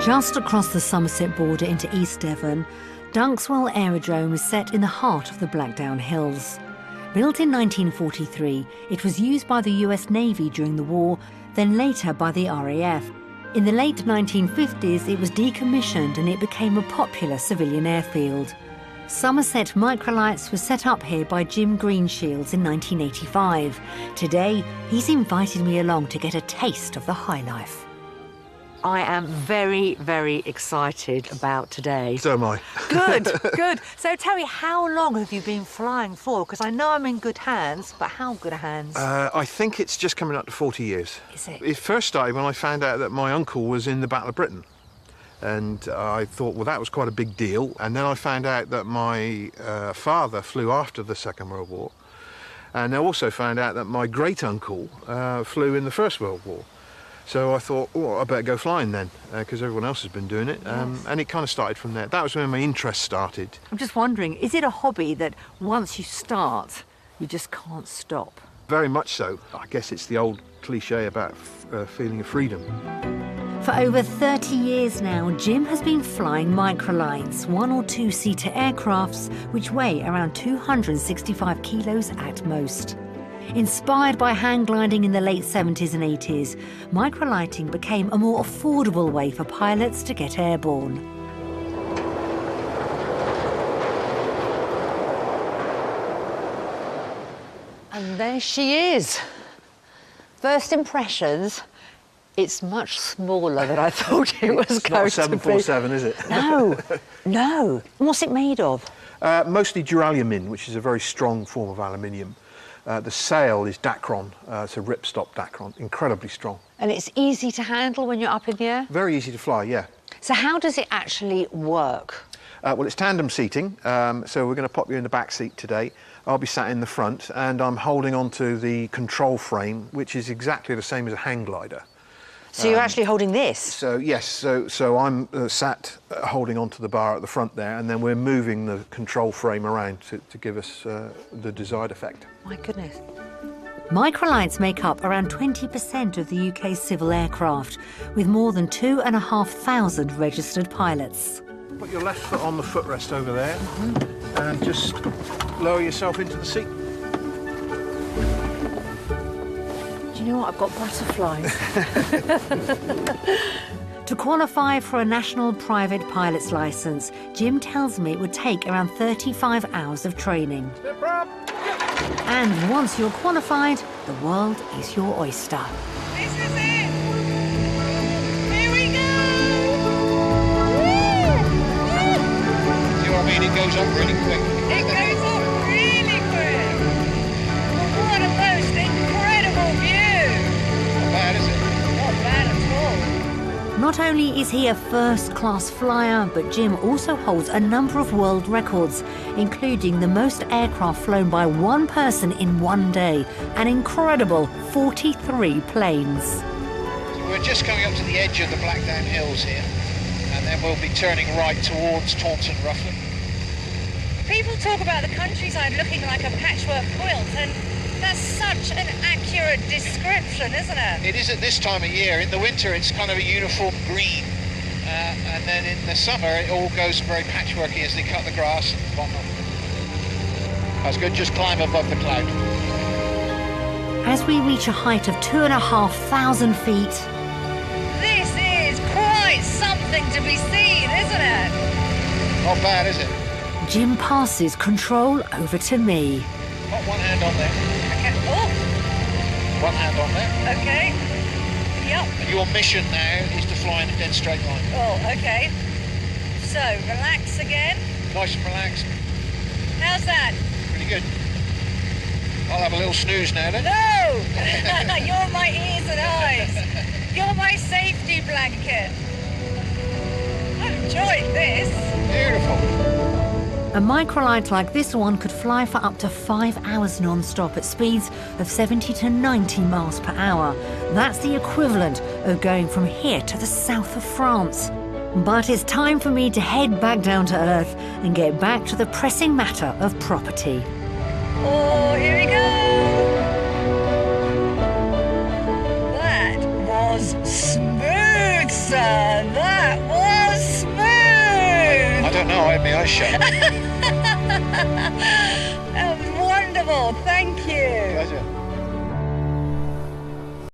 Just across the Somerset border into East Devon, Dunkswell Aerodrome is set in the heart of the Blackdown Hills. Built in 1943, it was used by the US Navy during the war, then later by the RAF. In the late 1950s, it was decommissioned and it became a popular civilian airfield. Somerset Microlights was set up here by Jim Greenshields in 1985. Today, he's invited me along to get a taste of the high life. I am very, very excited about today. So am I. Good, good. So tell me, how long have you been flying for? Because I know I'm in good hands, but how good hands? I think it's just coming up to 40 years. Is it? It first started when I found out that my uncle was in the Battle of Britain. And I thought, well, that was quite a big deal. And then I found out that my father flew after the Second World War. And I also found out that my great-uncle flew in the First World War. So I thought, oh, I better go flying then, because everyone else has been doing it. Yes. And it kind of started from there. That was when my interest started. I'm just wondering, is it a hobby that once you start, you just can't stop? Very much so. I guess it's the old cliche about feeling of freedom. For over 30 years now, Jim has been flying microlights, 1- or 2-seater aircrafts, which weigh around 265 kilos at most. Inspired by hang gliding in the late 70s and 80s, microlighting became a more affordable way for pilots to get airborne. And there she is. First impressions, it's much smaller than I thought it was going to be. It's not a 747, is it? No, no. What's it made of? Mostly duralumin, which is a very strong form of aluminium. The sail is Dacron, it's a ripstop Dacron, incredibly strong. And it's easy to handle when you're up in the air? Very easy to fly, yeah. So how does it actually work? Well, it's tandem seating, so we're going to pop you in the back seat today. I'll be sat in the front, and I'm holding onto the control frame, which is exactly the same as a hang glider. So you're actually holding this? So yes, so I'm sat holding onto the bar at the front there, and then we're moving the control frame around to give us the desired effect. My goodness. Microlights make up around 20% of the UK's civil aircraft, with more than 2,500 registered pilots. Put your left foot on the footrest over there, and just lower yourself into the seat. Do you know what? I've got butterflies. To qualify for a national private pilot's licence, Jim tells me it would take around 35 hours of training. And once you're qualified, the world is your oyster. This is it! Here we go! See what I mean? It goes up really quick. It goes up really quick! What a most incredible view! Not bad, is it? Not bad at Not only is he a first-class flyer, but Jim also holds a number of world records, including the most aircraft flown by one person in one day, an incredible 43 planes. So we're just coming up to the edge of the Blackdown Hills here, and then we'll be turning right towards Taunton, roughly. all. People talk about the countryside looking like a patchwork quilt, and that's such an accurate description, isn't it? It is at this time of year. In the winter, it's kind of a uniform green, and then in the summer, it all goes very patchworky as they cut the grass and whatnot. That's good. Just climb above the cloud. As we reach a height of 2,500 feet, This is quite something to be seen, isn't it? Not bad, is it? Jim passes control over to me. Got one hand on there. Okay. Oh, One hand on there. okay. Yep. And your mission now is to fly in a dead straight line. Oh, okay. So, relax again. Nice and relaxed. How's that? Pretty good. I'll have a little snooze now then. No! You're my ears and eyes. You're my safety blanket. I've enjoyed this. Beautiful. A microlight like this one could fly for up to 5 hours non-stop at speeds of 70 to 90 miles per hour. That's the equivalent of going from here to the south of France. But it's time for me to head back down to earth and get back to the pressing matter of property. Oh, here we go. That was smooth, sir. That was don't know, I had my eyes shut. That was wonderful, thank you. Pleasure.